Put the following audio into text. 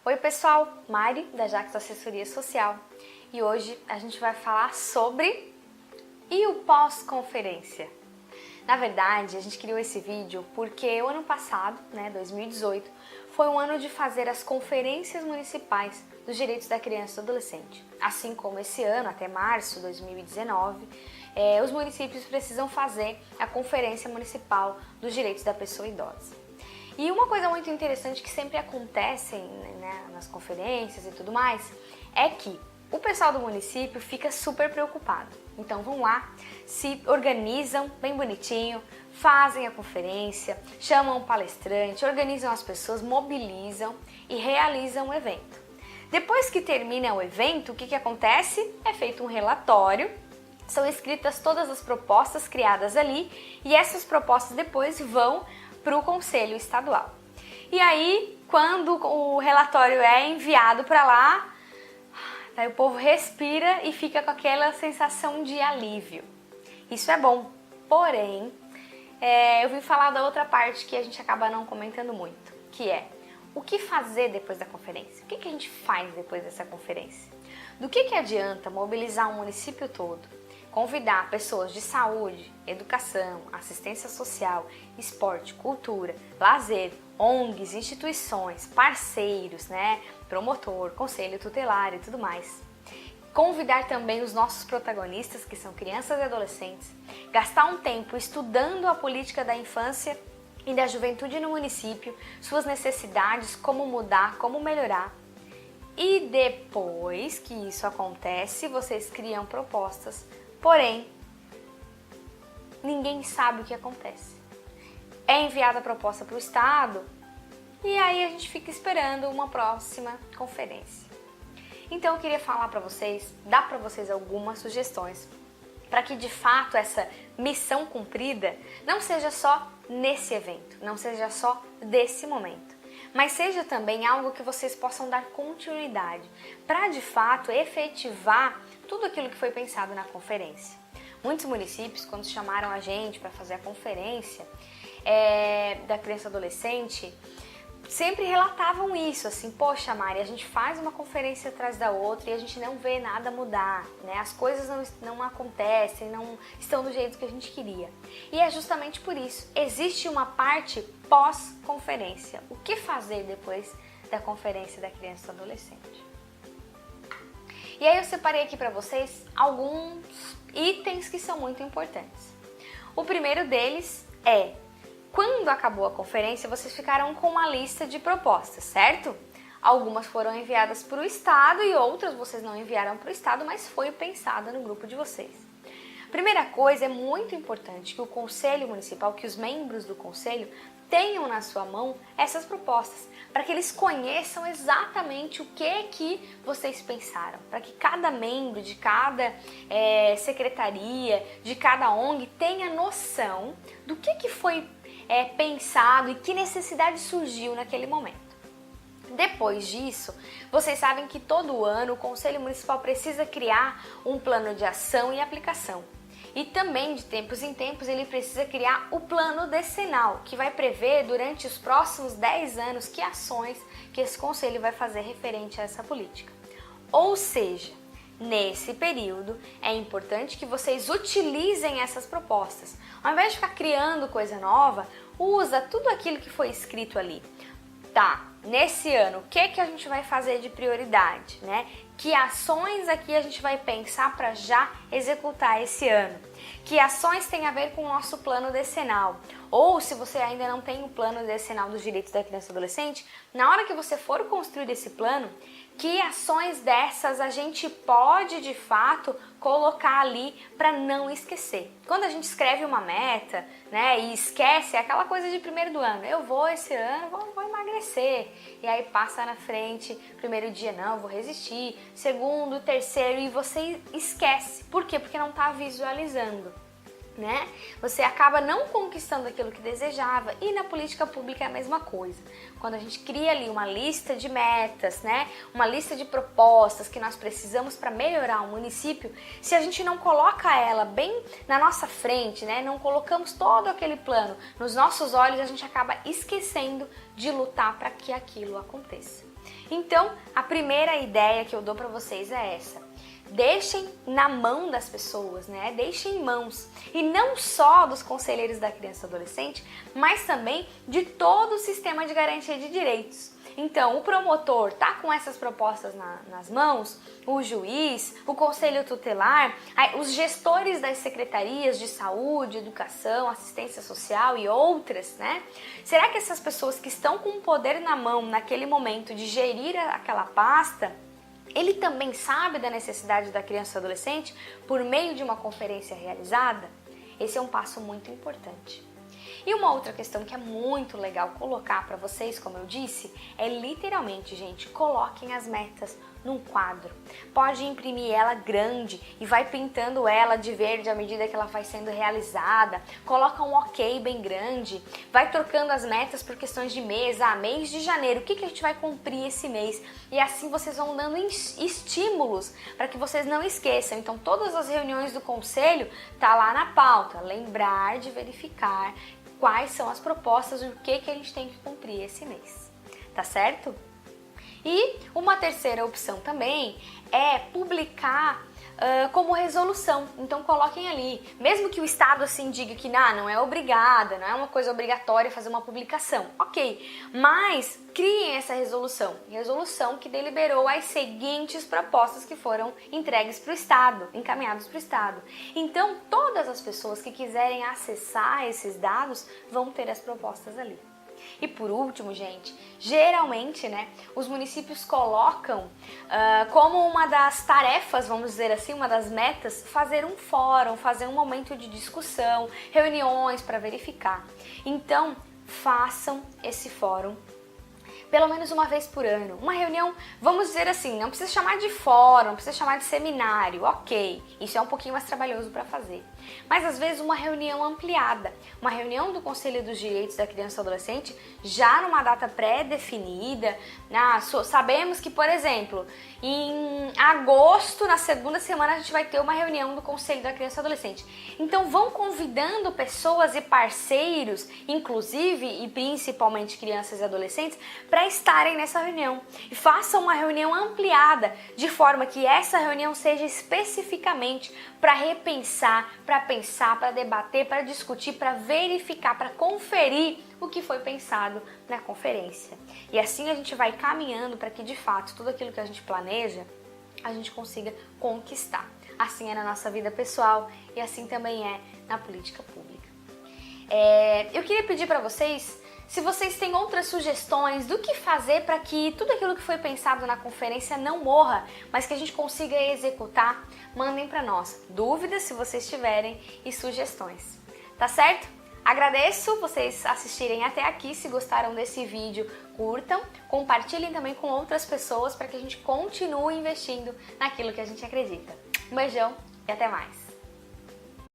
Oi pessoal, Mari da Jax Assessoria Social e hoje a gente vai falar sobre e o pós-conferência. Na verdade, a gente criou esse vídeo porque o ano passado, 2018, foi um ano de fazer as conferências municipais dos direitos da criança e do adolescente. Assim como esse ano, até março de 2019, os municípios precisam fazer a Conferência Municipal dos Direitos da Pessoa Idosa. E uma coisa muito interessante que sempre acontece nas conferências e tudo mais, é que o pessoal do município fica super preocupado. Então vão lá, se organizam bem bonitinho, fazem a conferência, chamam um palestrante, organizam as pessoas, mobilizam e realizam o evento. Depois que termina o evento, o que acontece? É feito um relatório, são escritas todas as propostas criadas ali e essas propostas depois vão para o Conselho Estadual. E aí, quando o relatório é enviado para lá, daí o povo respira e fica com aquela sensação de alívio. Isso é bom, porém, eu vim falar da outra parte que a gente acaba não comentando muito, que é o que fazer depois da conferência? O que a gente faz depois dessa conferência? Do que adianta mobilizar um município todo? Convidar pessoas de saúde, educação, assistência social, esporte, cultura, lazer, ONGs, instituições, parceiros, promotor, conselho tutelar e tudo mais. Convidar também os nossos protagonistas, que são crianças e adolescentes, gastar um tempo estudando a política da infância e da juventude no município, suas necessidades, como mudar, como melhorar. E depois que isso acontece, vocês criam propostas. Porém, ninguém sabe o que acontece. É enviada a proposta para o Estado e aí a gente fica esperando uma próxima conferência. Então eu queria falar para vocês, dar para vocês algumas sugestões para que de fato essa missão cumprida não seja só nesse evento, não seja só desse momento, mas seja também algo que vocês possam dar continuidade para de fato efetivar tudo aquilo que foi pensado na conferência. Muitos municípios, quando chamaram a gente para fazer a conferência da criança e adolescente, sempre relatavam isso, assim, poxa Mari, a gente faz uma conferência atrás da outra e a gente não vê nada mudar, as coisas não acontecem, não estão do jeito que a gente queria. E é justamente por isso, existe uma parte pós-conferência. O que fazer depois da conferência da criança e do adolescente? E aí eu separei aqui para vocês alguns itens que são muito importantes. O primeiro deles é, quando acabou a conferência, vocês ficaram com uma lista de propostas, certo? Algumas foram enviadas para o Estado e outras vocês não enviaram para o Estado, mas foi pensada no grupo de vocês. Primeira coisa, é muito importante que o Conselho Municipal, que os membros do Conselho tenham na sua mão essas propostas, para que eles conheçam exatamente o que vocês pensaram, para que cada membro de cada secretaria, de cada ONG tenha noção do que foi pensado e que necessidade surgiu naquele momento. Depois disso, vocês sabem que todo ano o Conselho Municipal precisa criar um plano de ação e aplicação. E também, de tempos em tempos, ele precisa criar o plano decenal, que vai prever durante os próximos 10 anos que ações que esse conselho vai fazer referente a essa política. Ou seja, nesse período é importante que vocês utilizem essas propostas. Ao invés de ficar criando coisa nova, usa tudo aquilo que foi escrito ali. Tá, nesse ano, o que a gente vai fazer de prioridade, Que ações aqui a gente vai pensar para já executar esse ano? Que ações tem a ver com o nosso plano decenal? Ou se você ainda não tem o plano decenal dos direitos da criança e adolescente, na hora que você for construir esse plano, que ações dessas a gente pode de fato colocar ali para não esquecer. Quando a gente escreve uma meta, e esquece, é aquela coisa de primeiro do ano, eu vou esse ano, vou emagrecer, e aí passa na frente, primeiro dia não, vou resistir, segundo, terceiro, e você esquece. Por quê? Porque não está visualizando. Você acaba não conquistando aquilo que desejava, e na política pública é a mesma coisa. Quando a gente cria ali uma lista de metas, uma lista de propostas que nós precisamos para melhorar o município, se a gente não coloca ela bem na nossa frente, não colocamos todo aquele plano nos nossos olhos, a gente acaba esquecendo de lutar para que aquilo aconteça. Então, a primeira ideia que eu dou para vocês é essa. Deixem na mão das pessoas, né? Deixem em mãos. E não só dos conselheiros da criança e adolescente, mas também de todo o sistema de garantia de direitos. Então, o promotor tá com essas propostas nas mãos, o juiz, o conselho tutelar, os gestores das secretarias de saúde, educação, assistência social e outras, né? Será que essas pessoas que estão com o poder na mão naquele momento de gerir aquela pasta, ele também sabe da necessidade da criança e do adolescente por meio de uma conferência realizada? Esse é um passo muito importante. E uma outra questão que é muito legal colocar para vocês, como eu disse, é literalmente, gente, coloquem as metas num quadro. Pode imprimir ela grande e vai pintando ela de verde à medida que ela vai sendo realizada. Coloca um ok bem grande, vai trocando as metas por questões de mês. Mês de janeiro, o que a gente vai cumprir esse mês? E assim vocês vão dando estímulos para que vocês não esqueçam. Então todas as reuniões do conselho tá lá na pauta, lembrar de verificar quais são as propostas e o que a gente tem que cumprir esse mês, tá certo? E uma terceira opção também é publicar como resolução. Então coloquem ali, mesmo que o Estado assim diga que não é obrigada, não é uma coisa obrigatória fazer uma publicação, ok, mas criem essa resolução que deliberou as seguintes propostas que foram entregues para o Estado, encaminhados para o Estado. Então todas as pessoas que quiserem acessar esses dados vão ter as propostas ali. E por último, gente, geralmente, né, os municípios colocam como uma das tarefas, vamos dizer assim, uma das metas, fazer um fórum, fazer um momento de discussão, reuniões para verificar. Então, façam esse fórum pelo menos uma vez por ano. Uma reunião, vamos dizer assim, não precisa chamar de fórum, não precisa chamar de seminário, ok. Isso é um pouquinho mais trabalhoso para fazer. Mas às vezes uma reunião ampliada, uma reunião do Conselho dos Direitos da Criança e do Adolescente, já numa data pré-definida. Sabemos que, por exemplo, em agosto, na segunda semana, a gente vai ter uma reunião do Conselho da Criança e do Adolescente. Então vão convidando pessoas e parceiros, inclusive e principalmente crianças e adolescentes, para estarem nessa reunião. E façam uma reunião ampliada, de forma que essa reunião seja especificamente para repensar, para pensar, para debater, para discutir, para verificar, para conferir o que foi pensado na conferência. E assim a gente vai caminhando para que de fato tudo aquilo que a gente planeja, a gente consiga conquistar. Assim é na nossa vida pessoal e assim também é na política pública. Eu queria pedir para vocês, se vocês têm outras sugestões do que fazer para que tudo aquilo que foi pensado na conferência não morra, mas que a gente consiga executar, mandem para nós. Dúvidas, se vocês tiverem, e sugestões. Tá certo? Agradeço vocês assistirem até aqui. Se gostaram desse vídeo, curtam, compartilhem também com outras pessoas para que a gente continue investindo naquilo que a gente acredita. Um beijão e até mais!